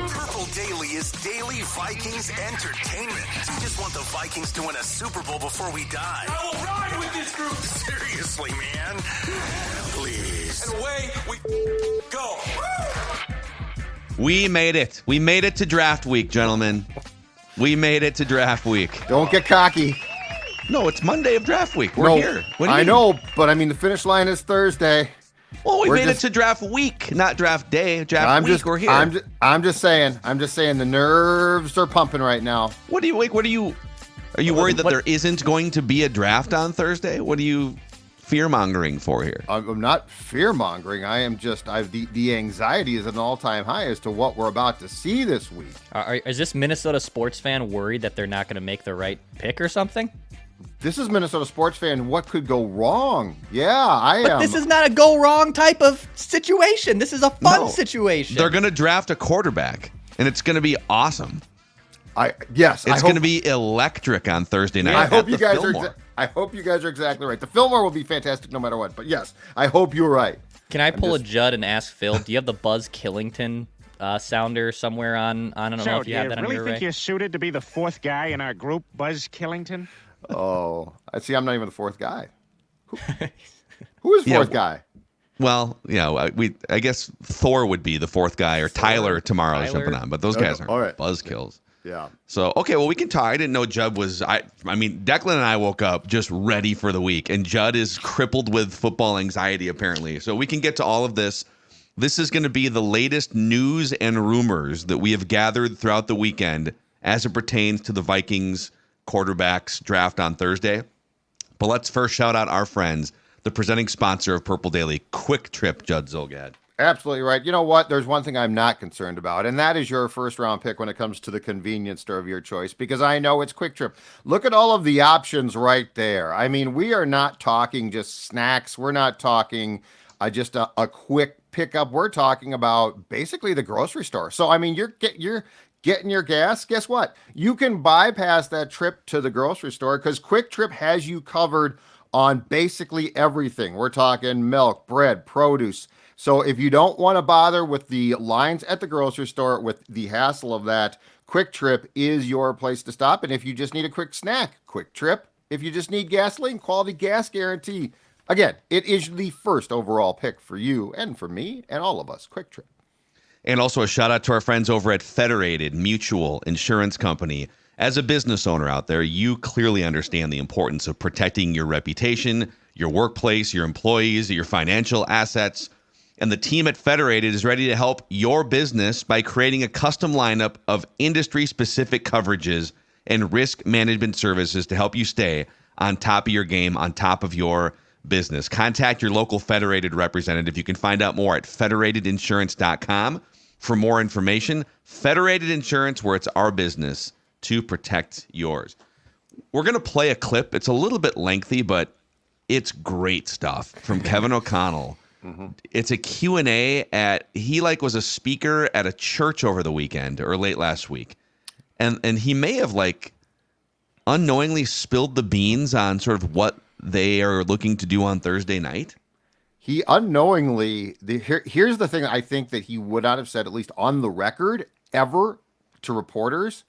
Purple Daily is daily Vikings entertainment. We just want the Vikings to win a Super Bowl before we die. I will ride with this group. Seriously, man. Please. And away we go. We made it. We made it to draft week, gentlemen. We made it to draft week. Don't get cocky. No, it's Monday of draft week. We're here. What do you I mean? know, but I mean, the finish line is Thursday. Well, we made it to draft week, not draft day. Draft week, we're here. I'm just saying the nerves are pumping right now. Are you worried that there isn't going to be a draft on Thursday? What are you fear-mongering for here? I'm not fear-mongering. I am just, the anxiety is at an all-time high as to what we're about to see this week. Is this Minnesota sports fan worried that they're not going to make the right pick or something? This is Minnesota sports fan. What could go wrong? Yeah, I am. But this is not a go-wrong type of situation. This is a fun situation. They're going to draft a quarterback, and it's going to be awesome. It's going to be electric on Thursday night. I hope you guys are exactly right. The Fillmore will be fantastic no matter what. But yes, I hope you're right. Can I pull a Judd and ask Phil? Do you have the Buzz Killington sounder somewhere on? I don't know if you have that on your array. So, do you really think you're suited to be the fourth guy in our group, Buzz Killington? Oh, I see. I'm not even the fourth guy. Who is fourth guy? Well, I guess Thor would be the fourth guy, or Tyler tomorrow is jumping on, but those guys aren't buzzkills. Yeah. So, okay, well, we can talk. I didn't know Judd was. I mean, Declan and I woke up just ready for the week, and Judd is crippled with football anxiety, apparently. So we can get to all of this. This is going to be the latest news and rumors that we have gathered throughout the weekend as it pertains to the Vikings quarterbacks draft on Thursday. But let's first shout out our friends, the presenting sponsor of Purple Daily, Quick Trip, Judd Zulgad. Absolutely right. You know what? There's one thing I'm not concerned about, and that is your first round pick when it comes to the convenience store of your choice, because I know it's Quick Trip. Look at all of the options right there. I mean, we are not talking just snacks. We're not talking just a quick pickup. We're talking about basically the grocery store. So, I mean, you're getting your gas. Guess what? You can bypass that trip to the grocery store because Quick Trip has you covered on basically everything. We're talking milk, bread, produce. So if you don't want to bother with the lines at the grocery store, with the hassle of that, Quick Trip is your place to stop. And if you just need a quick snack, Quick Trip. If you just need gasoline, quality gas guarantee. Again, it is the first overall pick for you and for me and all of us. Quick Trip. And also a shout out to our friends over at Federated Mutual Insurance Company. As a business owner out there, you clearly understand the importance of protecting your reputation, your workplace, your employees, your financial assets. And the team at Federated is ready to help your business by creating a custom lineup of industry-specific coverages and risk management services to help you stay on top of your game, on top of your business. Contact your local Federated representative. You can find out more at federatedinsurance.com for more information. Federated Insurance, where it's our business to protect yours. We're going to play a clip. It's a little bit lengthy, but it's great stuff from Kevin O'Connell. Mm-hmm. It's a Q&A he was a speaker at a church over the weekend or late last week. And he may have unknowingly spilled the beans on sort of what they are looking to do on Thursday night. He unknowingly, here's the thing I think that he would not have said, at least on the record, ever to reporters.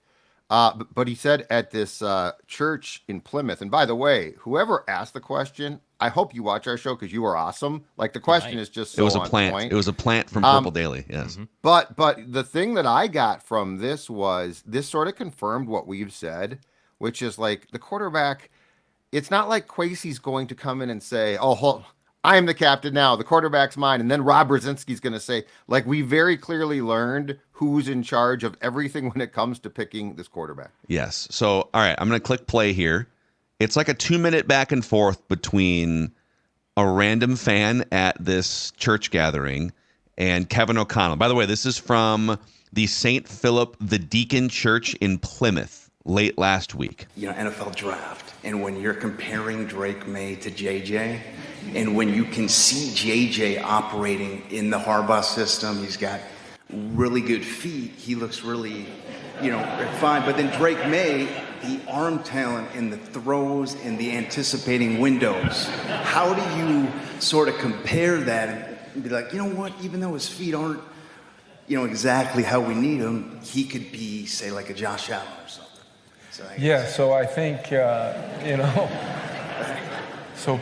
But he said at this church in Plymouth, and by the way, whoever asked the question, I hope you watch our show because you are awesome. Like, the question is just so on point. It was a plant from Purple Daily, yes. Mm-hmm. But the thing that I got from this was, this sort of confirmed what we've said, which is like the quarterback, it's not like Kwesi's going to come in and say, I am the captain now, the quarterback's mine. And then Rob Brzezinski's going to say, like, we very clearly learned who's in charge of everything when it comes to picking this quarterback. Yes. So, all right, I'm going to click play here. It's like a 2-minute back and forth between a random fan at this church gathering and Kevin O'Connell. By the way, this is from the St. Philip the Deacon Church in Plymouth late last week. NFL draft. And when you're comparing Drake Maye to JJ, and when you can see JJ operating in the Harbaugh system, he's got really good feet. He looks really, fine. But then Drake Maye, the arm talent and the throws and the anticipating windows. How do you sort of compare that and be like, you know what, even though his feet aren't exactly how we need him, he could be, say, like a Josh Allen or something. So so I think, so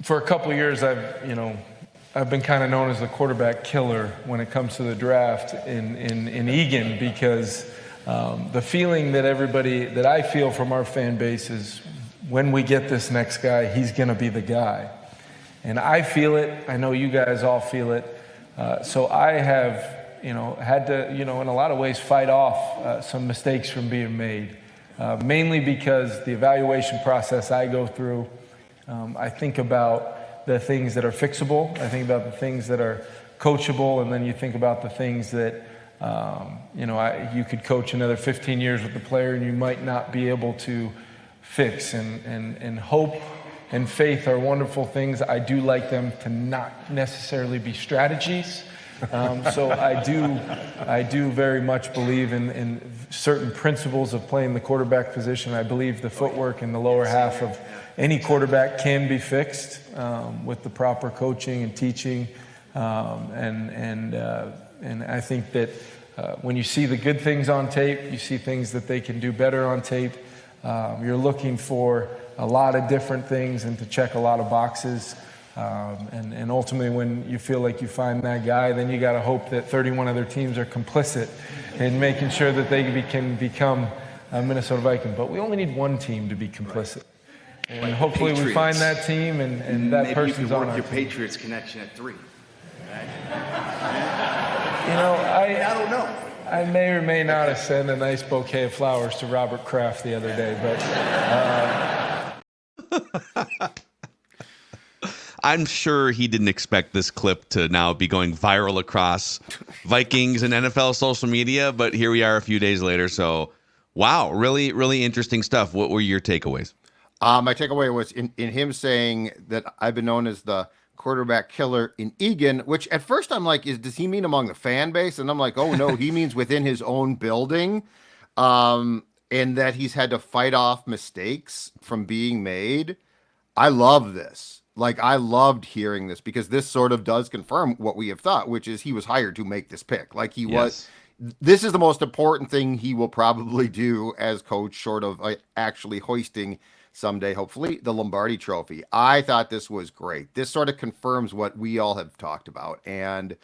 for a couple of years, I've been kind of known as the quarterback killer when it comes to the draft in Egan, because the feeling that I feel from our fan base is when we get this next guy, he's going to be the guy. And I feel it. I know you guys all feel it. So I have, had to, in a lot of ways fight off some mistakes from being made, mainly because the evaluation process I go through, I think about the things that are fixable. I think about the things that are coachable, and then you think about the things that, you could coach another 15 years with the player and you might not be able to fix. And hope and faith are wonderful things. I do like them to not necessarily be strategies. So I do very much believe in certain principles of playing the quarterback position. I believe the footwork in the lower half of any quarterback can be fixed with the proper coaching and teaching. And I think that when you see the good things on tape, you see things that they can do better on tape. You're looking for a lot of different things and to check a lot of boxes. And ultimately, when you feel like you find that guy, then you got to hope that 31 other teams are complicit in making sure that they can become a Minnesota Viking. But we only need one team to be complicit. And hopefully we find that team and that person's on our team. Maybe you can work your Patriots connection at 3. Right? I don't know. I may or may not have sent a nice bouquet of flowers to Robert Kraft the other day, but I'm sure he didn't expect this clip to now be going viral across Vikings and NFL social media, but here we are a few days later. So, wow, really, really interesting stuff. What were your takeaways? My takeaway was in him saying that I've been known as the quarterback killer in Egan, which at first I'm like, does he mean among the fan base? And I'm like, oh no, he means within his own building, and that he's had to fight off mistakes from being made. I love this. Like, I loved hearing this because this sort of does confirm what we have thought, which is he was hired to make this pick. Like he was, this is the most important thing he will probably do as coach, short of actually hoisting someday, hopefully, the Lombardi Trophy. I thought this was great. This sort of confirms what we all have talked about. And,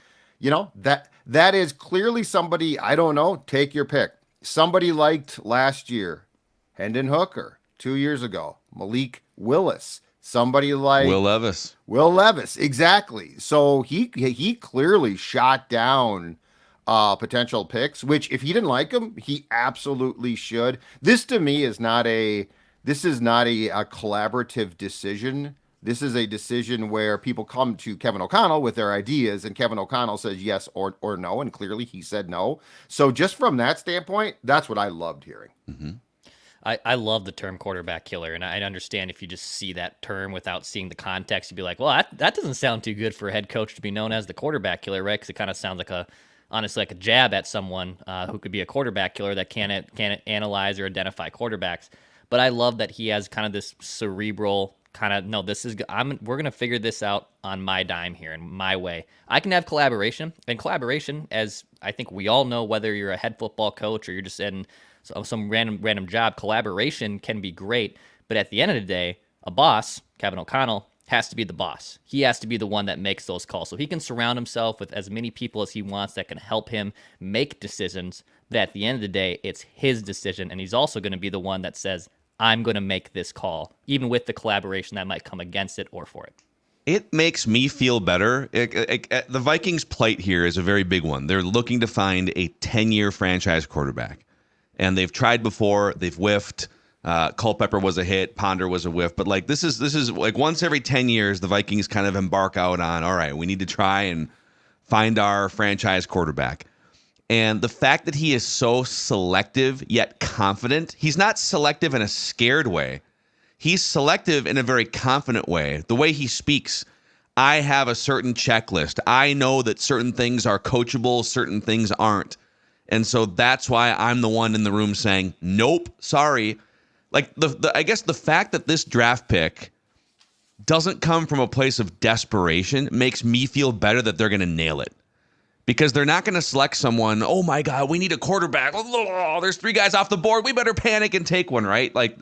that is clearly somebody, I don't know, take your pick. Somebody liked last year, Hendon Hooker, 2 years ago, Malik Willis, somebody like Will Levis. Will Levis, exactly. So he clearly shot down potential picks, which if he didn't like him, he absolutely should. This to me is not a collaborative decision. This is a decision where people come to Kevin O'Connell with their ideas, and Kevin O'Connell says yes or no, and clearly he said no. So just from that standpoint, that's what I loved hearing. Mm-hmm. I love the term quarterback killer, and I understand if you just see that term without seeing the context, you'd be like, well, that doesn't sound too good for a head coach to be known as the quarterback killer, right? Because it kind of sounds like honestly like a jab at someone who could be a quarterback killer that can't analyze or identify quarterbacks. But I love that he has kind of this cerebral kind of, no, we're going to figure this out on my dime here and my way. I can have collaboration, and collaboration, as I think we all know, whether you're a head football coach or you're just in some random job, collaboration can be great. But at the end of the day, a boss, Kevin O'Connell, has to be the boss. He has to be the one that makes those calls. So he can surround himself with as many people as he wants that can help him make decisions, that at the end of the day, it's his decision. And he's also going to be the one that says, I'm going to make this call, even with the collaboration that might come against it or for it. It makes me feel better. The Vikings' plight here is a very big one. They're looking to find a 10-year franchise quarterback. And they've tried before. They've whiffed. Culpepper was a hit. Ponder was a whiff. But like this is like once every 10 years, the Vikings kind of embark out on, all right, we need to try and find our franchise quarterback. And the fact that he is so selective yet confident, he's not selective in a scared way. He's selective in a very confident way. The way he speaks, I have a certain checklist. I know that certain things are coachable, certain things aren't. And so that's why I'm the one in the room saying, nope, sorry. Like I guess the fact that this draft pick doesn't come from a place of desperation makes me feel better that they're going to nail it. because they're not going to select someone, oh my God, we need a quarterback. Oh, there's 3 guys off the board. We better panic and take one, right? Like,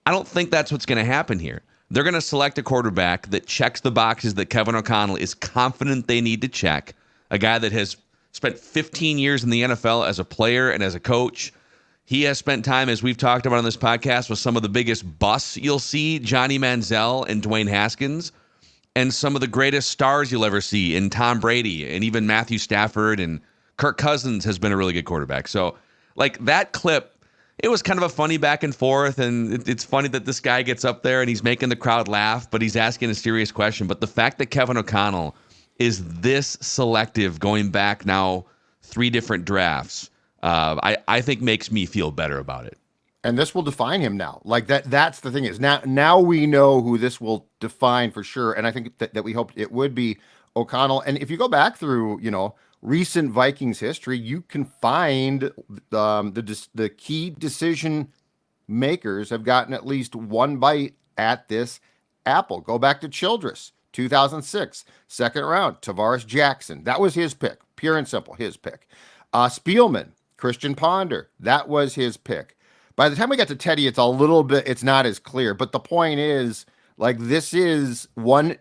I don't think that's what's going to happen here. They're going to select a quarterback that checks the boxes that Kevin O'Connell is confident they need to check, a guy that has spent 15 years in the NFL as a player and as a coach. He has spent time, as we've talked about on this podcast, with some of the biggest busts you'll see, Johnny Manziel and Dwayne Haskins, and some of the greatest stars you'll ever see in Tom Brady and even Matthew Stafford, and Kirk Cousins has been a really good quarterback. So, like, that clip, it was kind of a funny back and forth, and it's funny that this guy gets up there and he's making the crowd laugh, but he's asking a serious question. But the fact that Kevin O'Connell is this selective going back now 3 different drafts, I think makes me feel better about it. And this will define him now. Like that's the thing is now we know who this will define for sure. And I think that we hoped it would be O'Connell. And if you go back through, recent Vikings history, you can find the key decision makers have gotten at least one bite at this apple. Go back to Childress, 2006, second round, Tavares Jackson. That was his pick, pure and simple, his pick. Spielman, Christian Ponder, that was his pick. By the time we got to Teddy, it's not as clear. But the point is, like, this is one,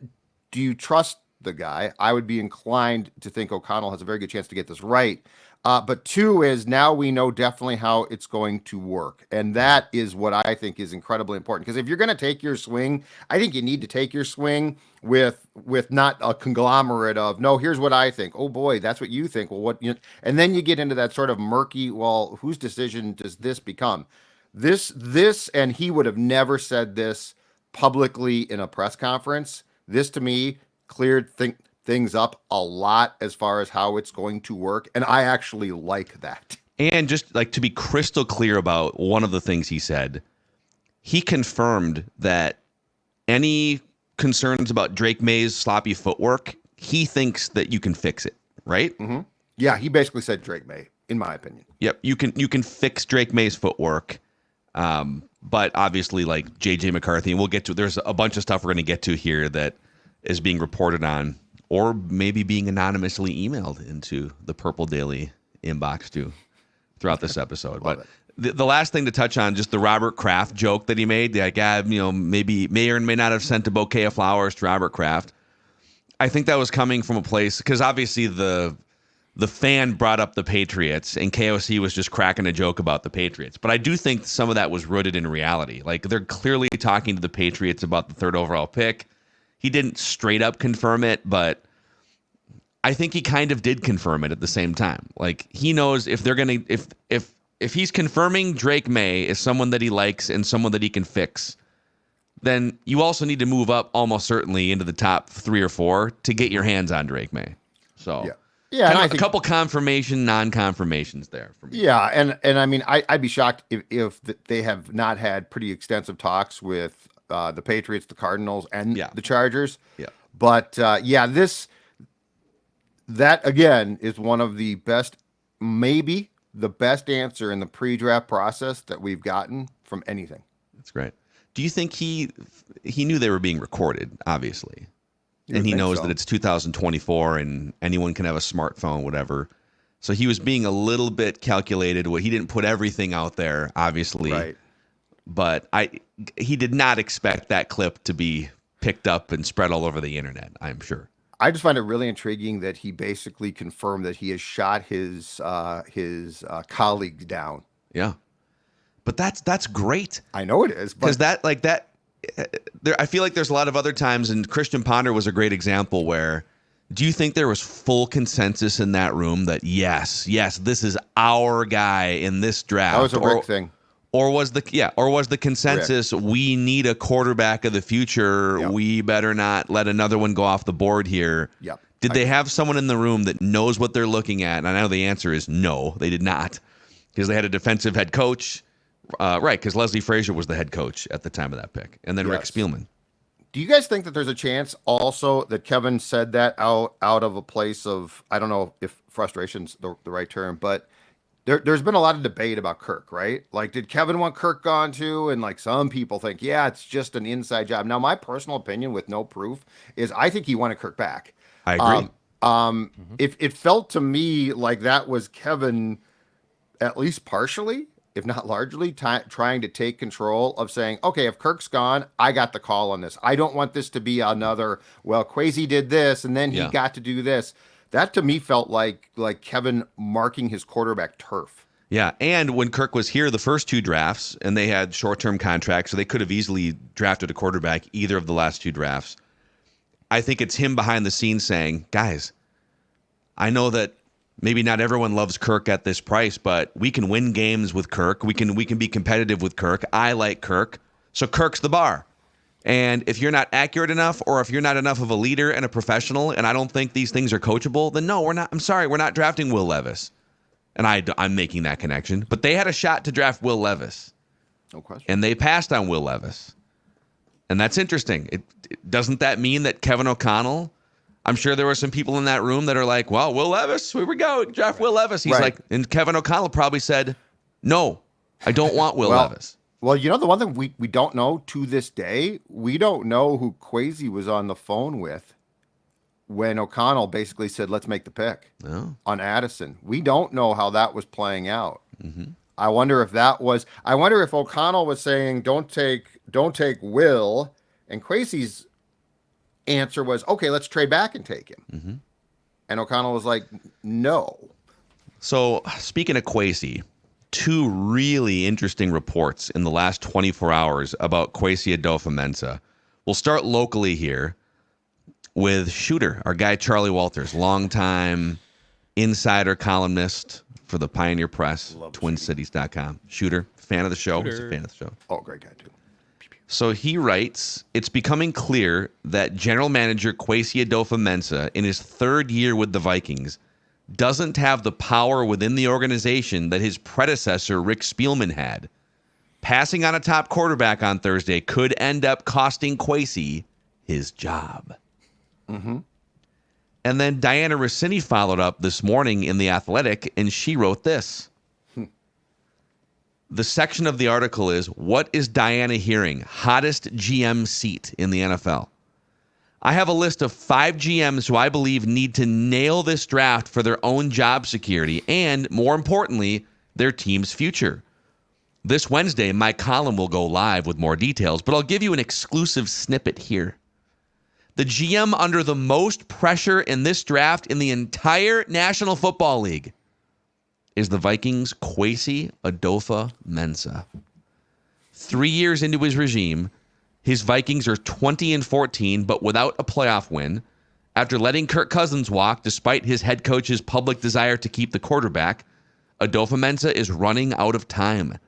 do you trust the guy? I would be inclined to think O'Connell has a very good chance to get this right. But 2 is now we know definitely how it's going to work. And that is what I think is incredibly important. Because if you're going to take your swing, I think you need to take your swing with not a conglomerate of, no, here's what I think. Oh boy, that's what you think. Well, and then you get into that sort of murky, well, whose decision does this become? This, and he would have never said this publicly in a press conference. This to me cleared things up a lot as far as how it's going to work. And I actually like that. And just like to be crystal clear about one of the things he said, he confirmed that any concerns about Drake Maye's sloppy footwork, he thinks that you can fix it, right? Mm-hmm. Yeah, he basically said Drake Maye, in my opinion. Yep, you can fix Drake Maye's footwork. But obviously, like JJ McCarthy, and we'll get to, there's a bunch of stuff we're going to get to here that is being reported on, or maybe being anonymously emailed into the Purple Daily inbox too throughout this episode. But the last thing to touch on, just the Robert Kraft joke that he made. Like, maybe may or may not have sent a bouquet of flowers to Robert Kraft. I think that was coming from a place, because obviously the fan brought up the Patriots, and KOC was just cracking a joke about the Patriots. But I do think some of that was rooted in reality. Like, they're clearly talking to the Patriots about the 3rd overall pick. He didn't straight up confirm it, but I think he kind of did confirm it at the same time. Like, he knows if they're going to, if he's confirming Drake Maye is someone that he likes and someone that he can fix, then you also need to move up almost certainly into the top 3 or 4 to get your hands on Drake Maye. So yeah, and I think a couple confirmation, non-confirmations there for me. Yeah, and I mean, I'd be shocked if they have not had pretty extensive talks with the Patriots, the Cardinals, and the Chargers. Yeah. But that again is one of the best, maybe the best answer in the pre-draft process that we've gotten from anything. That's great. Do you think he knew they were being recorded, obviously? And he knows that it's 2024 and anyone can have a smartphone, whatever. So he was being a little bit calculated. He didn't put everything out there, obviously. Right. But he did not expect that clip to be picked up and spread all over the internet, I'm sure. I just find it really intriguing that he basically confirmed that he has shot his colleagues down. Yeah. But that's great. I know it is. Because I feel like there's a lot of other times, and Christian Ponder was a great example where, do you think there was full consensus in that room that yes, this is our guy in this draft? That was a Rick thing. Or was the consensus, Rick, we need a quarterback of the future. Yep. We better not let another one go off the board here. Yep. Did they have someone in the room that knows what they're looking at? And I know the answer is no, they did not. Because they had a defensive head coach. Right, because Leslie Frazier was the head coach at the time of that pick. And then Rick Spielman. Do you guys think that there's a chance also that Kevin said that out of a place of, I don't know if frustration's the right term, but there's been a lot of debate about Kirk, right? Like, did Kevin want Kirk gone too? And like some people think, yeah, it's just an inside job. Now, my personal opinion with no proof is I think he wanted Kirk back. I agree. If it felt to me like that was Kevin, at least partially, if not largely, trying to take control of saying, okay, if Kirk's gone, I got the call on this. I don't want this to be another, well, Kwesi did this and then he got to do this. That to me felt like Kevin marking his quarterback turf. Yeah, and when Kirk was here the first 2 drafts, and they had short-term contracts, so they could have easily drafted a quarterback either of the last 2 drafts, I think it's him behind the scenes saying, guys, I know that maybe not everyone loves Kirk at this price, but we can win games with Kirk. We can be competitive with Kirk. I like Kirk. So Kirk's the bar. And if you're not accurate enough, or if you're not enough of a leader and a professional, and I don't think these things are coachable, then no, we're not. I'm sorry, we're not drafting Will Levis. And I'm making that connection. But they had a shot to draft Will Levis. No question. And they passed on Will Levis. And that's interesting. Doesn't that mean that Kevin O'Connell, I'm sure there were some people in that room that are like, well, Will Levis, here we go, draft Will Levis. He's like, and Kevin O'Connell probably said, no, I don't want Will Levis. Well, you know, the one thing we don't know to this day, we don't know who Kwesi was on the phone with when O'Connell basically said, let's make the pick on Addison. We don't know how that was playing out. Mm-hmm. I wonder if O'Connell was saying, don't take Will, and Kwesi's answer was, okay, let's trade back and take him. Mm-hmm. And O'Connell was like, no. So speaking of Kwesi, 2 really interesting reports in the last 24 hours about Kwesi Adofo-Mensah. We'll start locally here with Shooter, our guy Charlie Walters, longtime insider columnist for the Pioneer Press, TwinCities.com. Shooter, fan of the show. He's a fan of the show. Oh, great guy too. So he writes, it's becoming clear that general manager Kwesi Adofo-Mensah, in his 3rd year with the Vikings, doesn't have the power within the organization that his predecessor, Rick Spielman, had. Passing on a top quarterback on Thursday could end up costing Kwesi his job. Mm-hmm. And then Diana Rossini followed up this morning in The Athletic, and she wrote this. The section of the article is, what is Diana hearing? Hottest GM seat in the NFL. I have a list of 5 GMs who I believe need to nail this draft for their own job security and, more importantly, their team's future. This Wednesday, my column will go live with more details, but I'll give you an exclusive snippet here. The GM under the most pressure in this draft in the entire National Football League is the Vikings' Kwesi Adofo-Mensah. 3 years into his regime, his Vikings are 20-14, but without a playoff win. After letting Kirk Cousins walk, despite his head coach's public desire to keep the quarterback, Adofo-Mensah is running out of time.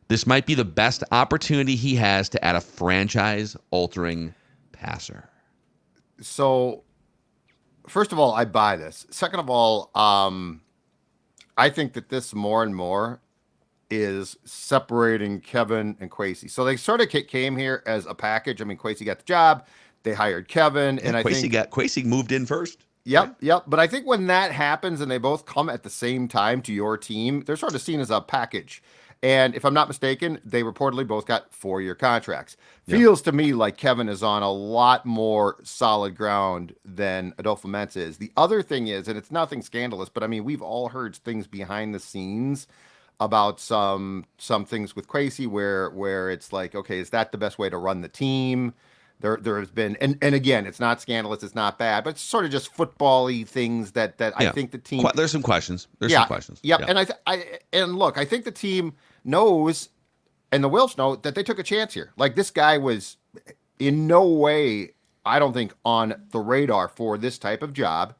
This might be the best opportunity he has to add a franchise-altering passer. So, first of all, I buy this. Second of all, I think that this more and more is separating Kevin and Kwesi. So they sort of came here as a package. I mean, Kwesi got the job. They hired Kevin, and Kwesi moved in first. Yep. But I think when that happens and they both come at the same time to your team, they're sort of seen as a package. And if I'm not mistaken, they reportedly both got 4-year contracts. Feels to me like Kevin is on a lot more solid ground than Adofo-Mensah is. The other thing is, and it's nothing scandalous, but I mean, we've all heard things behind the scenes about some things with Kwesi where it's like, okay, is that the best way to run the team? There has been, and again, it's not scandalous, it's not bad, but it's sort of just football-y things that I think the team. There's some questions. Some questions. Yep. Yeah. And look, I think the team knows, and the Wilfs know, that they took a chance here. Like, this guy was in no way, I don't think, on the radar for this type of job.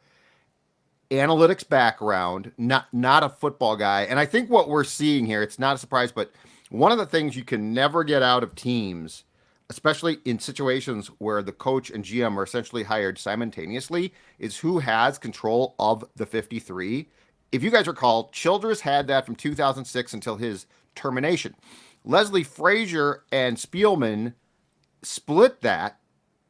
Analytics background, not a football guy. And I think what we're seeing here, it's not a surprise, but one of the things you can never get out of teams, especially in situations where the coach and GM are essentially hired simultaneously, is who has control of the 53. If you guys recall, Childress had that from 2006 until his termination. Leslie Frazier and Spielman split that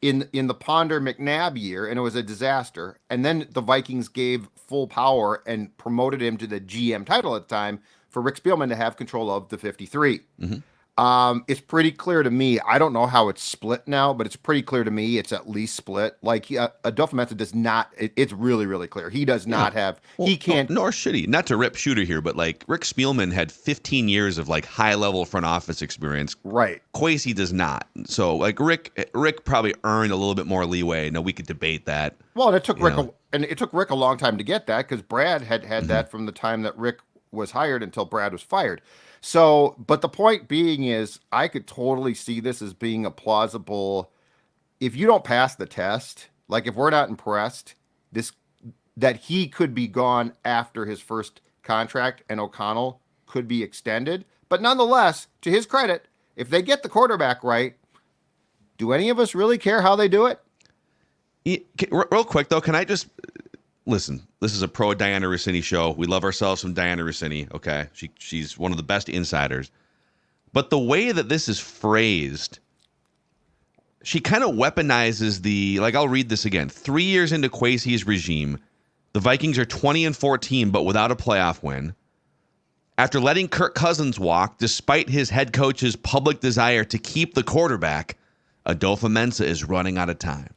in the Ponder McNabb year, and it was a disaster. And then the Vikings gave full power and promoted him to the GM title at the time for Rick Spielman to have control of the 53. Mm-hmm. It's pretty clear to me. I don't know how it's split now, but it's pretty clear to me it's at least split. Like Adofo-Mensah does not. It's really, really clear. He does not have. Well, he can't. Nor should he. Not to rip Shooter here, but like Rick Spielman had 15 years of like high level front office experience. Right. Kwesi does not. So like Rick probably earned a little bit more leeway. Now we could debate that. Well, and it took Rick a long time to get that because Brad had that from the time that Rick was hired until Brad was fired. So, but the point being is, I could totally see this as being a plausible. If you don't pass the test, like if we're not impressed, that he could be gone after his first contract, and O'Connell could be extended. But nonetheless, to his credit, if they get the quarterback right, do any of us really care how they do it? Real quick though, can I just listen? This is a pro Diana Rossini show. We love ourselves some Diana Rossini. Okay, she's one of the best insiders. But the way that this is phrased, she kind of weaponizes the, like, I'll read this again. 3 years into Kwesi's regime, the Vikings are 20-14, but without a playoff win. After letting Kirk Cousins walk, despite his head coach's public desire to keep the quarterback, Adofo-Mensah is running out of time.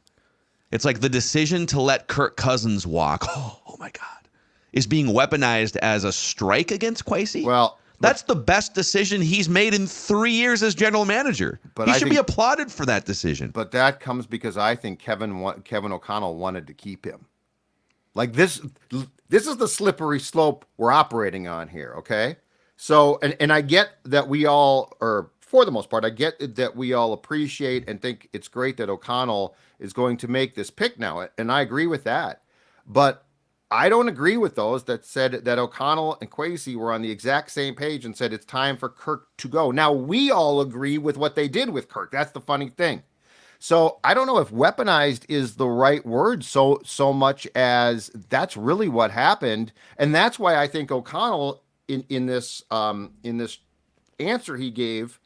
It's like the decision to let Kirk Cousins walk, oh my God, is being weaponized as a strike against Kwesi. Well, that's the best decision he's made in 3 years as general manager. But he should be applauded for that decision. But that comes because I think Kevin O'Connell wanted to keep him. Like this is the slippery slope we're operating on here, okay? So, and I get that we all, or for the most part, I get that we all appreciate and think it's great that O'Connell is going to make this pick now, and I agree with that. But I don't agree with those that said that O'Connell and Kwesi were on the exact same page and said it's time for Kirk to go. Now, we all agree with what they did with Kirk. That's the funny thing. So I don't know if weaponized is the right word so much as that's really what happened. And that's why I think O'Connell in this answer he gave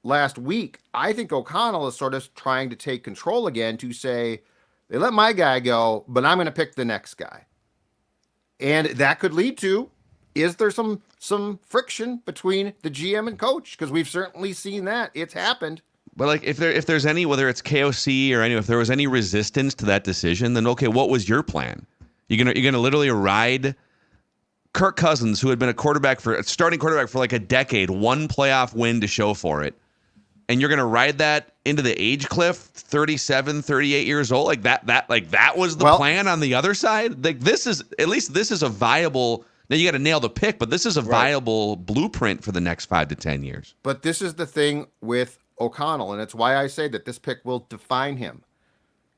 last week, I think O'Connell is sort of trying to take control again to say, they let my guy go, but I'm going to pick the next guy. And that could lead to, is there some friction between the GM and coach? Because we've certainly seen that. It's happened. But like if there's any, whether it's KOC or any, if there was any resistance to that decision, then okay, what was your plan? You're gonna literally ride Kirk Cousins, who had been a starting quarterback for like a decade, one playoff win to show for it. And you're going to ride that into the age cliff, 37, 38 years old? Like that was the plan on the other side? Like this is a viable, now you got to nail the pick, but this is a viable blueprint for the next 5 to 10 years. But this is the thing with O'Connell, and it's why I say that this pick will define him.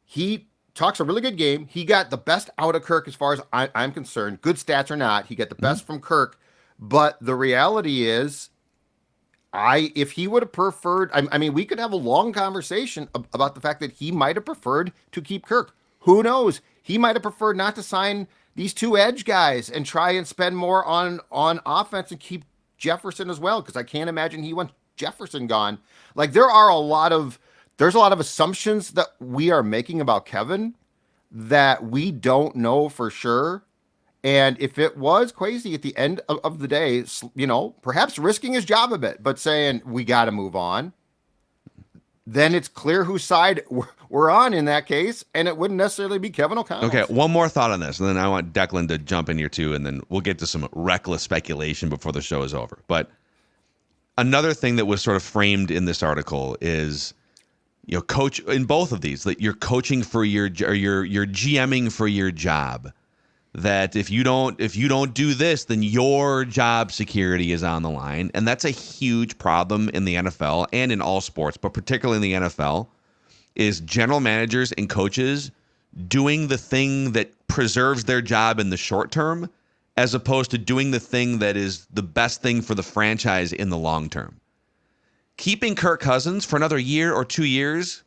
He talks a really good game. He got the best out of Kirk as far as I'm concerned. Good stats or not, he got the best from Kirk. But the reality is, if he would have preferred, I mean, we could have a long conversation about the fact that he might have preferred to keep Kirk. Who knows? He might have preferred not to sign these two edge guys and try and spend more on offense and keep Jefferson as well, because I can't imagine he wants Jefferson gone. Like there's a lot of assumptions that we are making about Kevin that we don't know for sure. And if it was Kwesi at the end of the day, perhaps risking his job a bit, but saying we got to move on, then it's clear whose side we're on in that case, and it wouldn't necessarily be Kevin O'Connell. Okay, one more thought on this, and then I want Declan to jump in here too, and then we'll get to some reckless speculation before the show is over. But another thing that was sort of framed in this article is, coach in both of these, that you're coaching for you're GMing for your job. That if you don't do this, then your job security is on the line. And that's a huge problem in the NFL and in all sports, but particularly in the NFL, is general managers and coaches doing the thing that preserves their job in the short term, as opposed to doing the thing that is the best thing for the franchise in the long term. Keeping Kirk Cousins for another year or 2 years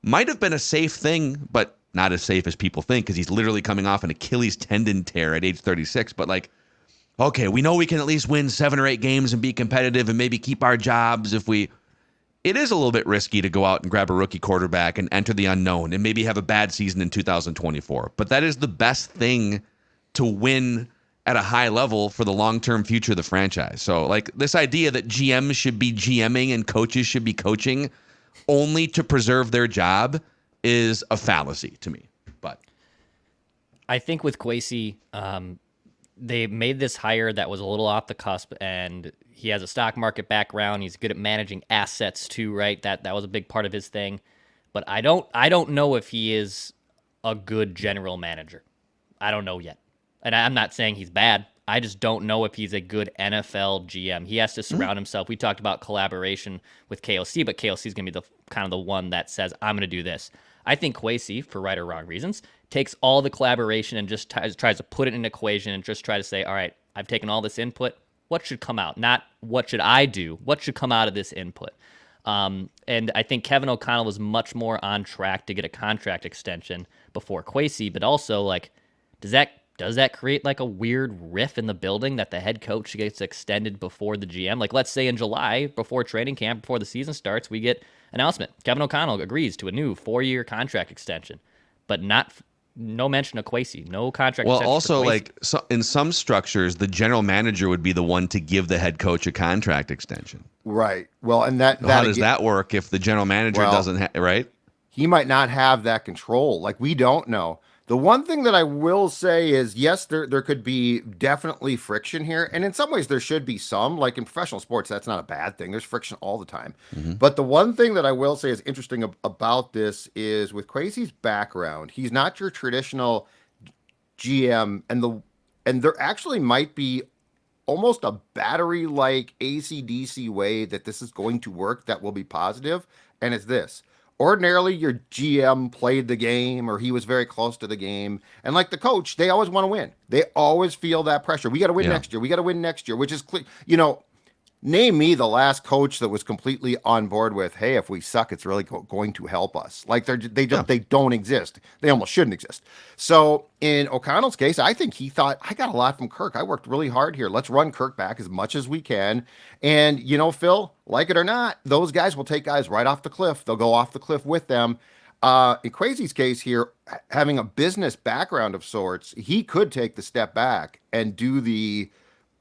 might have been a safe thing, but not as safe as people think, because he's literally coming off an Achilles tendon tear at age 36. But okay, we know we can at least win 7 or 8 games and be competitive and maybe keep our jobs if we... It is a little bit risky to go out and grab a rookie quarterback and enter the unknown and maybe have a bad season in 2024. But that is the best thing to win at a high level for the long-term future of the franchise. So, like, this idea that GMs should be GMing and coaches should be coaching only to preserve their job is a fallacy to me. But I think with Kwesi, they made this hire that was a little off the cusp, and he has a stock market background. He's good at managing assets too, right? That was a big part of his thing. But I don't know if he is a good general manager. I don't know yet. And I'm not saying he's bad. I just don't know if he's a good NFL GM. He has to surround himself. We talked about collaboration with KOC, but KOC is going to be the kind of the one that says, I'm going to do this. I think Kwesi, for right or wrong reasons, takes all the collaboration and just tries to put it in an equation and just try to say, all right, I've taken all this input. What should come out? Not what should I do? What should come out of this input? And I think Kevin O'Connell was much more on track to get a contract extension before Kwesi, but also, like, does that create like a weird riff in the building that the head coach gets extended before the GM? Like, let's say in July, before training camp, before the season starts, we get announcement. Kevin O'Connell agrees to a new 4-year contract extension, but no mention of Kwesi, no contract extension. Well, also, like, in some structures, the general manager would be the one to give the head coach a contract extension. Right. Well, and how does that work if the general manager doesn't, right? He might not have that control. Like, we don't know. The one thing that I will say is, yes, there could be definitely friction here. And in some ways, there should be some. Like in professional sports, that's not a bad thing. There's friction all the time. Mm-hmm. But the one thing that I will say is interesting about this is with Kwesi's background, he's not your traditional GM. And there actually might be almost a battery-like AC/DC way that this is going to work that will be positive. And it's this. Ordinarily, your GM played the game or he was very close to the game. And like the coach, they always want to win. They always feel that pressure. We got to win next year. We got to win next year, which is clear. Name me the last coach that was completely on board with, hey, if we suck, it's really going to help us. Like they don't exist. They almost shouldn't exist. So in O'Connell's case, I think he thought, I got a lot from Kirk. I worked really hard here. Let's run Kirk back as much as we can. And, Phil, like it or not, those guys will take guys right off the cliff. They'll go off the cliff with them. In Kwesi's case here, having a business background of sorts, he could take the step back and do the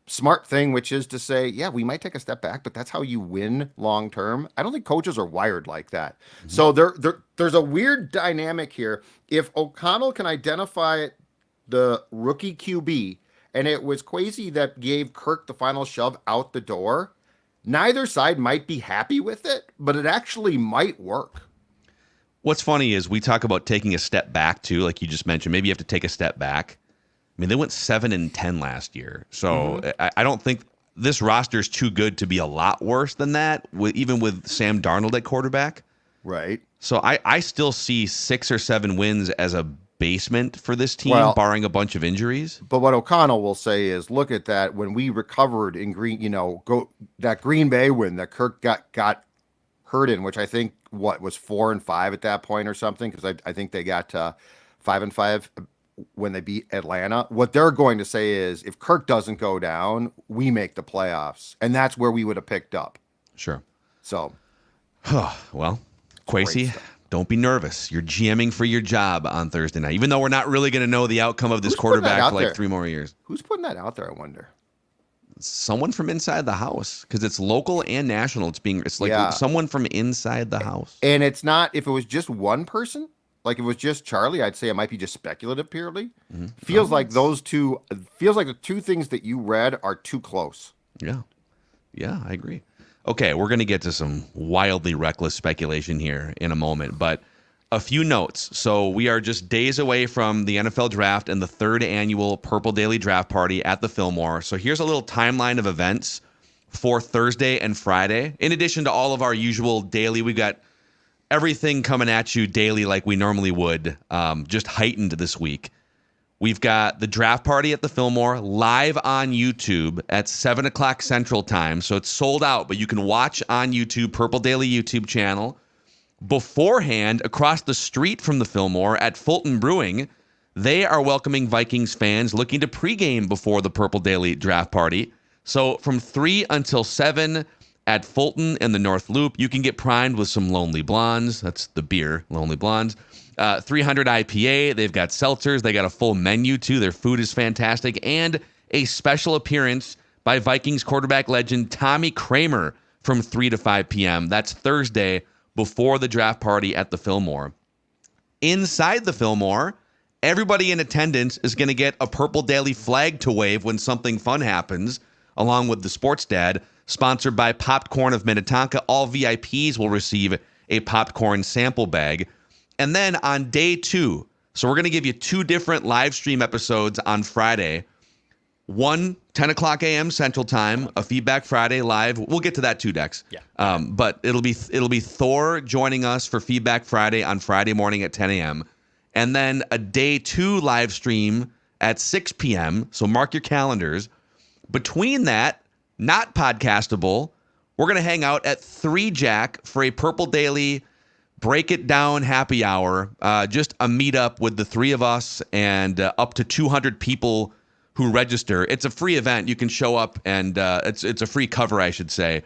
smart thing, which is to say, yeah, we might take a step back, but that's how you win long term. I don't think coaches are wired like that. Mm-hmm. So there's a weird dynamic here. If O'Connell can identify the rookie QB, and it was Kwesi that gave Kirk the final shove out the door, neither side might be happy with it, but it actually might work. What's funny is we talk about taking a step back too, like you just mentioned. Maybe you have to take a step back. I mean, they went 7-10 last year, so I don't think this roster is too good to be a lot worse than that. Even with Sam Darnold at quarterback, right? So I still see 6 or 7 wins as a basement for this team, barring a bunch of injuries. But what O'Connell will say is, look at that when we recovered in that Green Bay win that Kirk got hurt in, which I think was 4-5 at that point or something, because I think they got 5-5. When they beat Atlanta, what they're going to say is, if Kirk doesn't go down, we make the playoffs. And that's where we would have picked up. Sure. So. Well, Kwesi, don't be nervous. You're GMing for your job on Thursday night, even though we're not really going to know the outcome of this quarterback for like 3 more years. Who's putting that out there, I wonder? Someone from inside the house, because it's local and national. It's like someone from inside the house. And it's not, if it was just one person, like if it was just Charlie, I'd say it might be just speculative purely. Mm-hmm. Feels like the two things that you read are too close. Yeah, I agree. Okay, we're going to get to some wildly reckless speculation here in a moment, but a few notes. So we are just days away from the NFL draft and the 3rd annual Purple Daily Draft Party at the Fillmore. So here's a little timeline of events for Thursday and Friday. In addition to all of our usual daily, we got everything coming at you daily like we normally would, just heightened this week. We've got the draft party at the Fillmore live on YouTube at 7 o'clock Central Time. So it's sold out, but you can watch on YouTube, Purple Daily YouTube channel. Beforehand, across the street from the Fillmore at Fulton Brewing, they are welcoming Vikings fans looking to pregame before the Purple Daily Draft Party. So from 3 until 7, at Fulton and the North Loop. You can get primed with some Lonely Blondes. That's the beer, Lonely Blondes. 300 IPA. They've got seltzers. They got a full menu, too. Their food is fantastic. And a special appearance by Vikings quarterback legend Tommy Kramer from 3 to 5 p.m. That's Thursday before the draft party at the Fillmore. Inside the Fillmore, everybody in attendance is going to get a Purple Daily flag to wave when something fun happens, along with the Sports Dad, sponsored by Popcorn of Minnetonka. All VIPs will receive a popcorn sample bag. And then on day 2, so we're going to give you 2 different live stream episodes on Friday. One, 10 o'clock a.m. Central Time, a Feedback Friday live. We'll get to that too, Dex. Yeah. But it'll be Thor joining us for Feedback Friday on Friday morning at 10 a.m. And then a day 2 live stream at 6 p.m. So mark your calendars. Between that, not podcastable, we're going to hang out at 3 Jack for a Purple Daily Break It Down happy hour. Just a meetup with the 3 of us and up to 200 people who register. It's a free event. You can show up, and it's a free cover, I should say,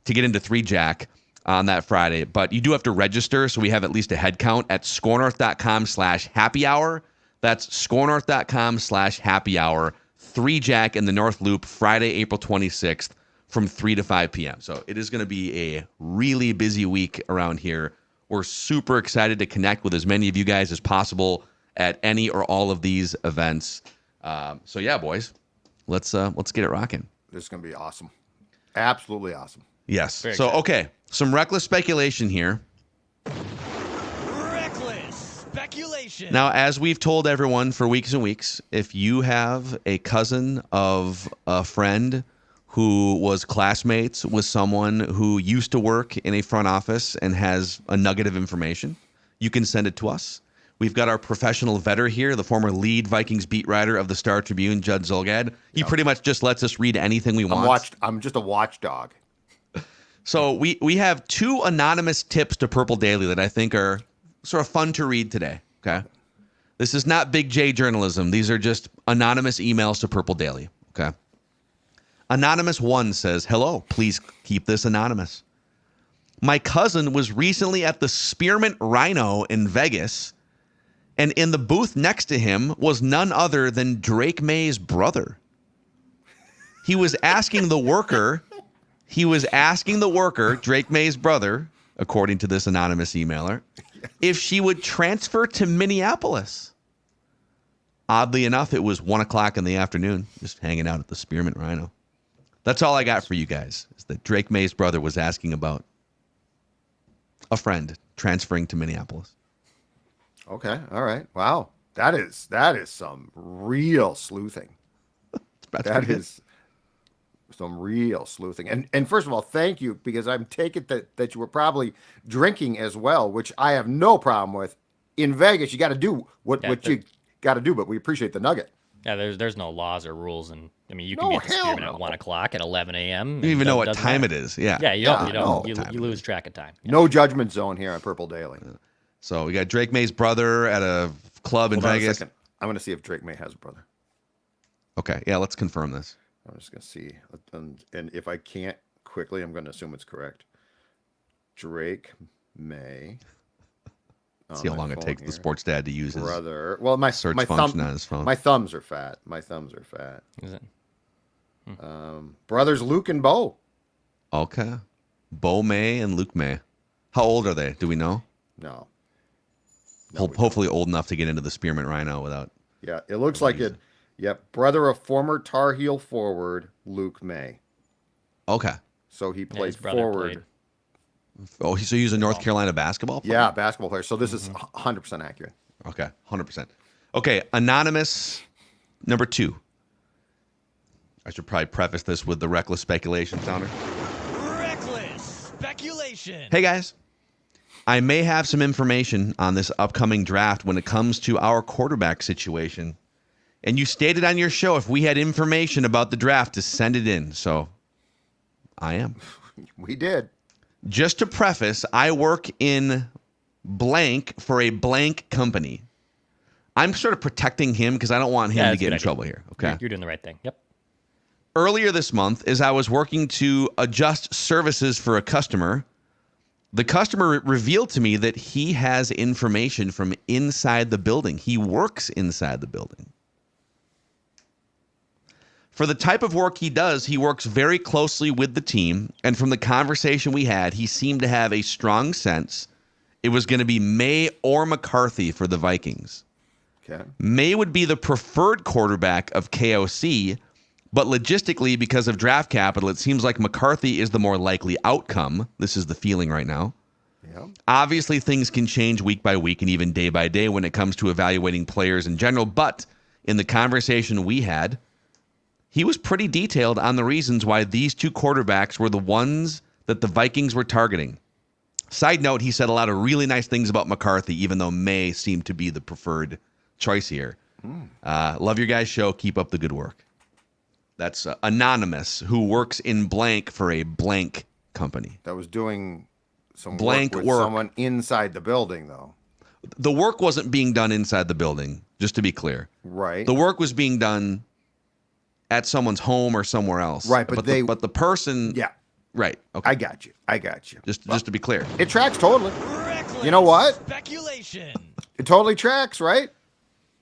to get into 3 Jack on that Friday. But you do have to register, so we have at least a head count at scorenorth.com/happy hour. That's scorenorth.com/happy hour. 3 Jack in the North Loop, Friday, April 26th from 3 to 5 p.m. So it is going to be a really busy week around here. We're super excited to connect with as many of you guys as possible at any or all of these events. So yeah, boys, let's get it rocking. This is going to be awesome. Absolutely awesome. Yes. Very So, excited. okay, some reckless speculation here. Reckless speculation. Now, as we've told everyone for weeks and weeks, if you have a cousin of a friend who was classmates with someone who used to work in a front office and has a nugget of information, you can send it to us. We've got our professional vetter here, the former lead Vikings beat writer of the Star Tribune, Judd Zolgad. He pretty much just lets us read anything we want. I'm just a watchdog. So we have 2 anonymous tips to Purple Daily that I think are sort of fun to read today, okay? This is not Big J journalism. These are just anonymous emails to Purple Daily, okay? Anonymous 1 says, "Hello, please keep this anonymous. My cousin was recently at the Spearmint Rhino in Vegas, and in the booth next to him was none other than Drake Maye's brother. He was asking the worker, Drake Maye's brother, according to this anonymous emailer, if she would transfer to Minneapolis. Oddly enough, it was 1 o'clock in the afternoon, just hanging out at the Spearmint Rhino. That's all I got for you guys, is that Drake Maye's brother was asking about a friend transferring to Minneapolis. Okay. All right. Wow. That is some real sleuthing. That is some real sleuthing. And first of all, thank you, because I'm taking that you were probably drinking as well, which I have no problem with. In Vegas, you got to do what you got to do, but we appreciate the nugget. Yeah, there's no laws or rules, and I mean you can be at the Spearmint at 1 o'clock at 11 a.m. You don't even know what time it is. Yeah. Yeah, you lose track of time. Yeah. No judgment zone here on Purple Daily. So we got Drake Maye's brother at a club in Hold on a Vegas. second. I'm going to see if Drake Maye has a brother. Okay, yeah, let's confirm this. I'm just going to see. And if I can't quickly, I'm going to assume it's correct. Drake Maye. See how long it takes the sports dad to use his brother. Well, my search my function thumb, on his phone. My thumbs are fat. Is it? Brothers Luke and Bo. Okay. Bo May and Luke May. How old are they? Do we know? No. Hopefully old enough to get into the Spearmint Rhino without. Yeah, it looks like it. Yep, brother of former Tar Heel forward Luke May. Okay. So he played his brother forward. played. Oh, so he's a North Carolina basketball player? Yeah, basketball player. So this is 100% accurate. Okay, 100%. Okay, anonymous number 2. I should probably preface this with the reckless speculation sounder. Reckless speculation. Hey, guys. I may have some information on this upcoming draft when it comes to our quarterback situation. And you stated on your show if we had information about the draft to send it in. So I am. We did. Just to preface, I work in blank for a blank company. I'm sort of protecting him because I don't want him to that's a get good in idea. trouble here. Okay. You're doing the right thing. Yep. Earlier this month, as I was working to adjust services for a customer, the customer revealed to me that he has information from inside the building. He works inside the building. For the type of work he does, he works very closely with the team. And from the conversation we had, he seemed to have a strong sense it was going to be Maye or McCarthy for the Vikings. Okay. Maye would be the preferred quarterback of KOC, but logistically, because of draft capital, it seems like McCarthy is the more likely outcome. This is the feeling right now. Yeah. Obviously, things can change week by week and even day by day when it comes to evaluating players in general. But in the conversation we had, he was pretty detailed on the reasons why these two quarterbacks were the ones that the Vikings were targeting. Side note, he said a lot of really nice things about McCarthy, even though Maye seemed to be the preferred choice here. Love your guys' show. Keep up the good work. That's Anonymous, who works in blank for a blank company. That was doing some blank work with someone inside the building, though. The work wasn't being done inside the building, just to be clear. Right. The work was being done at someone's home or somewhere else. Right, but the person. Yeah. Right. Okay. I got you. Just to be clear. It tracks totally. Reckless You know what? Speculation. It totally tracks, right?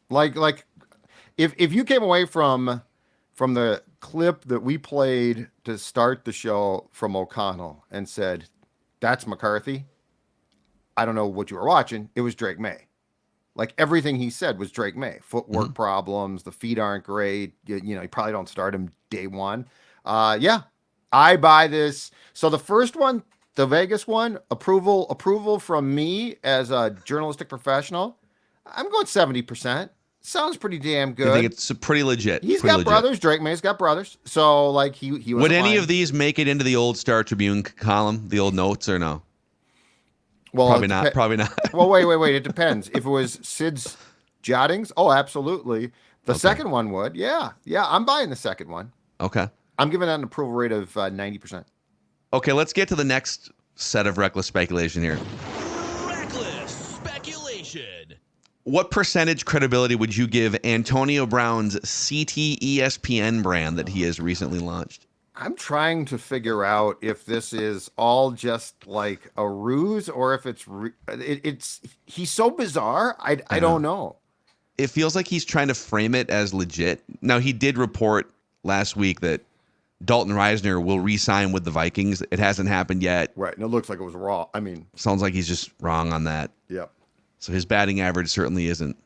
Like if you came away from the clip that we played to start the show from O'Connell and said, that's McCarthy, I don't know what you were watching. It was Drake Maye. Like everything he said was Drake Maye. Footwork problems, the feet aren't great. You probably don't start him day one. Yeah, I buy this. So the first one, the Vegas one, approval from me as a journalistic professional. I'm going 70%. Sounds pretty damn good. I think it's pretty legit. He's pretty got legit. brothers. Drake May's got brothers. So like he was. Would any of these make it into the old Star Tribune column, the old notes, or no? Well, probably not. Probably not. Well, wait. It depends. If it was Sid's jottings, oh, absolutely. The second one would. Yeah. I'm buying the second one. Okay. I'm giving that an approval rate of 90%. Okay, let's get to the next set of reckless speculation here. Reckless speculation. What percentage credibility would you give Antonio Brown's CT ESPN brand that he has recently launched? I'm trying to figure out if this is all just like a ruse or if it's he's so bizarre. I don't know. It feels like he's trying to frame it as legit. Now, he did report last week that Dalton Reisner will re-sign with the Vikings. It hasn't happened yet. Right, and it looks like it was raw. I mean, sounds like he's just wrong on that. Yep. So his batting average certainly isn't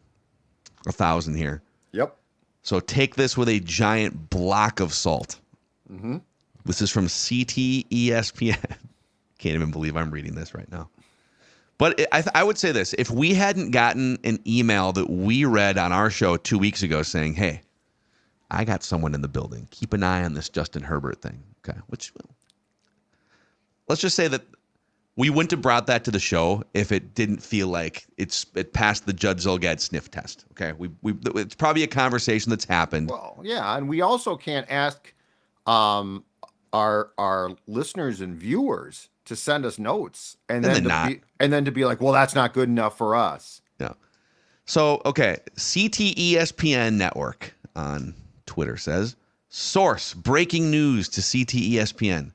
1,000 here. Yep. So take this with a giant block of salt. Mm-hmm. This is from CT ESPN. Can't even believe I'm reading this right now. But I would say this. If we hadn't gotten an email that we read on our show 2 weeks ago saying, hey, I got someone in the building. Keep an eye on this Justin Herbert thing. Okay. Which, let's just say that we wouldn't have brought that to the show if it didn't feel like it passed the Judd Zulgad sniff test. Okay. It's probably a conversation that's happened. Well, yeah. And we also can't ask our listeners and viewers to send us notes and then to be like, well, that's not good enough for us. Yeah. So, okay. CT ESPN Network on Twitter says, source, breaking news to CT ESPN.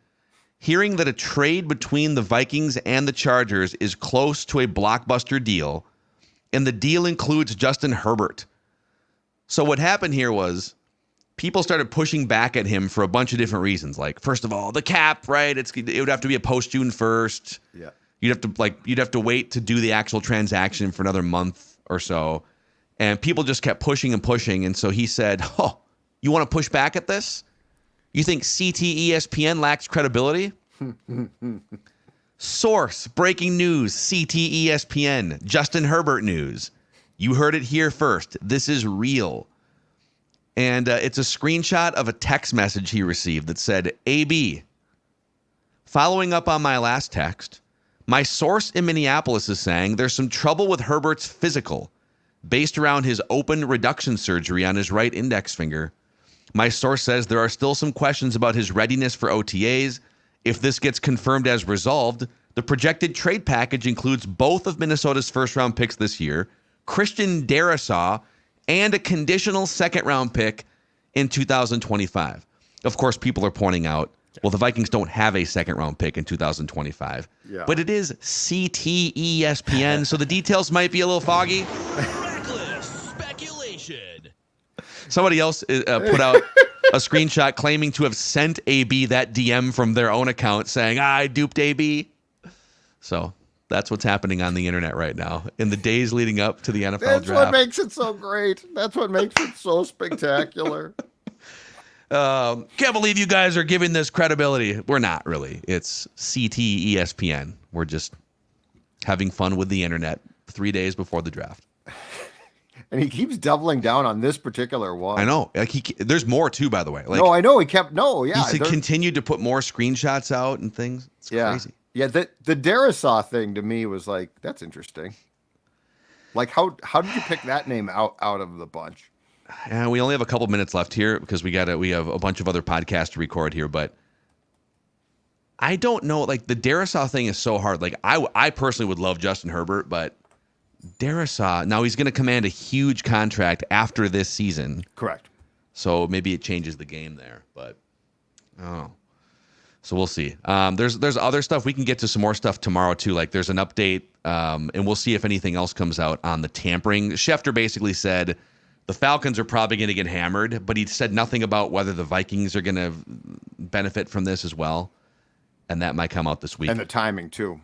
Hearing that a trade between the Vikings and the Chargers is close to a blockbuster deal, and the deal includes Justin Herbert. So what happened here was people started pushing back at him for a bunch of different reasons. Like, first of all, the cap, right? It would have to be a post June 1st. Yeah. You'd have to wait to do the actual transaction for another month or so. And people just kept pushing and pushing. And so he said, oh, you want to push back at this? You think CT ESPN lacks credibility? Source, breaking news, CT ESPN, Justin Herbert news. You heard it here first. This is real. And it's a screenshot of a text message he received that said, AB, following up on my last text, my source in Minneapolis is saying there's some trouble with Herbert's physical based around his open reduction surgery on his right index finger. My source says there are still some questions about his readiness for OTAs. If this gets confirmed as resolved, the projected trade package includes both of Minnesota's first-round picks this year, Christian Darrisaw, and a conditional second-round pick in 2025. Of course, people are pointing out, well, the Vikings don't have a second-round pick in 2025. Yeah. But it is CTESPN, so the details might be a little foggy. Reckless speculation. Somebody else put out a screenshot claiming to have sent AB that DM from their own account saying, I duped AB. So that's what's happening on the internet right now in the days leading up to the NFL That's draft. what makes it so great. That's what makes it so spectacular. Can't believe you guys are giving this credibility. We're not really. It's CTESPN. We're just having fun with the internet 3 days before the draft. And he keeps doubling down on this particular one. I know. Like there's more too, by the way. Like, no, I know. He kept, He continued to put more screenshots out and things. It's crazy. Yeah, the Darisaw thing to me was like, that's interesting. Like, how did you pick that name out of the bunch? Yeah, we only have a couple minutes left here because we have a bunch of other podcasts to record here, but I don't know. Like the Darisaw thing is so hard. Like I personally would love Justin Herbert, but Darisaw, now he's going to command a huge contract after this season. Correct. So maybe it changes the game there, but so we'll see. There's other stuff. We can get to some more stuff tomorrow too. Like there's an update, and we'll see if anything else comes out on the tampering. Schefter basically said the Falcons are probably going to get hammered, but he said nothing about whether the Vikings are going to benefit from this as well, and that might come out this week. And the timing too.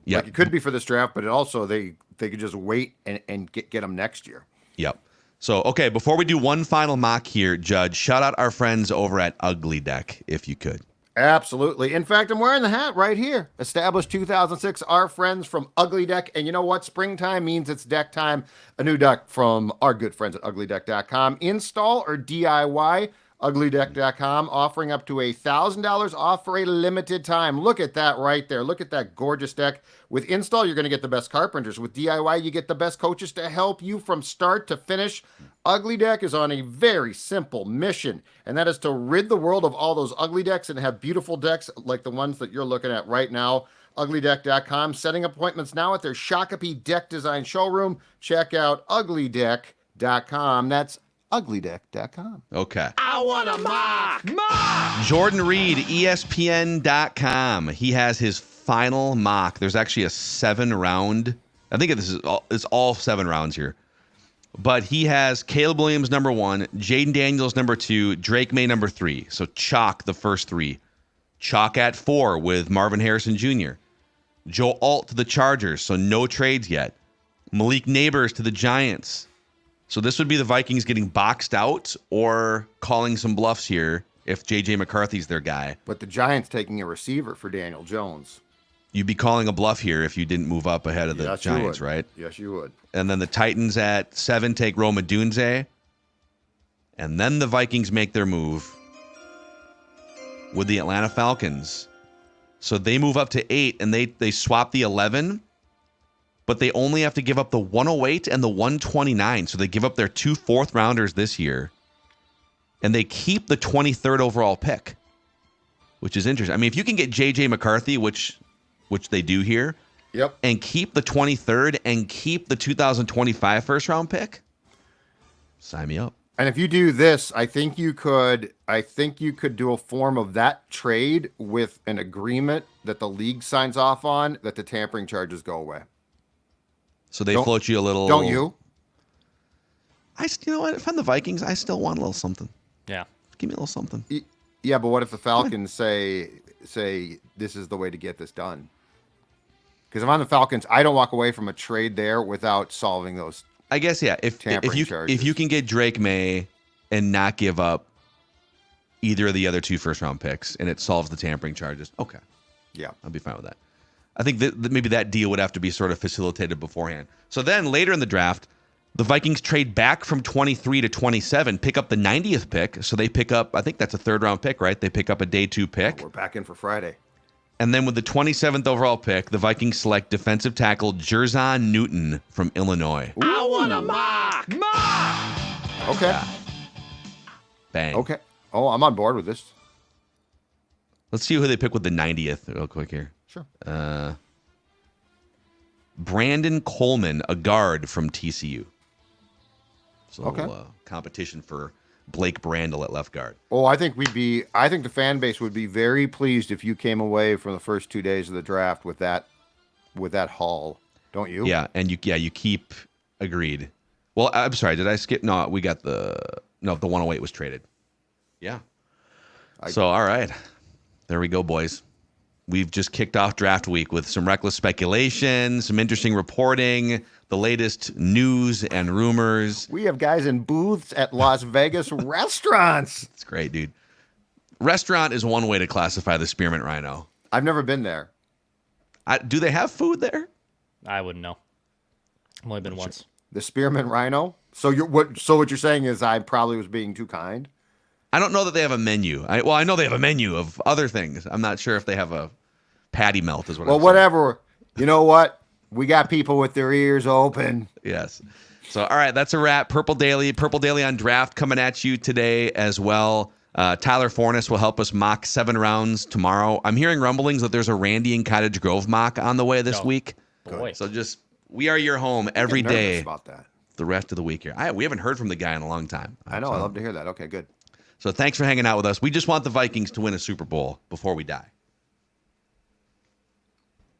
Yeah, like it could be for this draft, but it also they could just wait and get them next year. Yep. So, okay, before we do one final mock here, Judge, shout out our friends over at Ugly Deck, if you could. Absolutely. In fact, I'm wearing the hat right here. Established 2006, our friends from Ugly Deck. And you know what? Springtime means it's deck time. A new deck from our good friends at uglydeck.com. Install or DIY, uglydeck.com, offering up to $1,000 off for a limited time. Look at that right there. Look at that gorgeous deck. With install, you're going to get the best carpenters. With DIY, you get the best coaches to help you from start to finish. Ugly Deck is on a very simple mission, and that is to rid the world of all those ugly decks and have beautiful decks like the ones that you're looking at right now. Uglydeck.com. Setting appointments now at their Shakopee Deck Design Showroom. Check out uglydeck.com. That's uglydeck.com. Okay. I want a mock. Jordan Reed, ESPN.com. He has his final mock. There's actually a 7-round. I think it's all 7 rounds here. But he has Caleb Williams number 1, Jaden Daniels number 2, Drake Maye number 3. So chalk the first 3. Chalk at 4 with Marvin Harrison Jr. Joe Alt to the Chargers, so no trades yet. Malik Neighbors to the Giants. So this would be the Vikings getting boxed out or calling some bluffs here if J.J. McCarthy's their guy. But the Giants taking a receiver for Daniel Jones. You'd be calling a bluff here if you didn't move up ahead of the Giants, right? Yes, you would. And then the Titans at 7 take Rome Odunze. And then the Vikings make their move with the Atlanta Falcons. So they move up to 8 and they swap the 11, but they only have to give up the 108 and the 129. So they give up their 2 4th-rounders this year. And they keep the 23rd overall pick, which is interesting. I mean, if you can get J.J. McCarthy, which they do here, yep, and keep the 23rd and keep the 2025 first-round pick, sign me up. And if you do this, I think you could do a form of that trade with an agreement that the league signs off on that the tampering charges go away. So they float you a little. Don't you? You know what? If I'm the Vikings, I still want a little something. Yeah. Give me a little something. Yeah, but what if the Falcons say this is the way to get this done? Because if I'm the Falcons, I don't walk away from a trade there without solving those. I guess, yeah. If you can get Drake Maye and not give up either of the other 2 first-round picks and it solves the tampering charges, okay. Yeah. I'll be fine with that. I think that maybe that deal would have to be sort of facilitated beforehand. So then later in the draft, the Vikings trade back from 23 to 27, pick up the 90th pick. So they pick up, I think that's a 3rd-round pick, right? They pick up a day 2 pick. Oh, we're back in for Friday. And then with the 27th overall pick, the Vikings select defensive tackle Jerzon Newton from Illinois. Ooh. I want a mock. Okay. Yeah. Bang. Okay. Oh, I'm on board with this. Let's see who they pick with the 90th real quick here. Sure. Brandon Coleman, a guard from TCU. So okay. Competition for Blake Brandel at left guard. Oh, I think the fan base would be very pleased if you came away from the first 2 days of the draft with that haul, don't you? Yeah, and you keep agreed. Well, I'm sorry, did I skip? No, we got the 108 was traded. Yeah. So, all right. There we go, boys. We've just kicked off draft week with some reckless speculation, some interesting reporting, the latest news and rumors. We have guys in booths at Las Vegas restaurants. It's great, dude. Restaurant is one way to classify the Spearmint Rhino. I've never been there. Do they have food there? I wouldn't know. I've only been once. The Spearmint Rhino? So what you're saying is I probably was being too kind? I don't know that they have a menu. I know they have a menu of other things. I'm not sure if they have a patty melt is what I'm saying. Whatever. You know what? We got people with their ears open. Yes. So, all right, that's a wrap. Purple Daily on draft coming at you today as well. Tyler Fornes will help us mock 7 rounds tomorrow. I'm hearing rumblings that there's a Randy and Cottage Grove mock on the way this week. Boy. So we are your home every day. About that. The rest of the week here. We haven't heard from the guy in a long time. I know. I love to hear that. Okay, good. So thanks for hanging out with us. We just want the Vikings to win a Super Bowl before we die.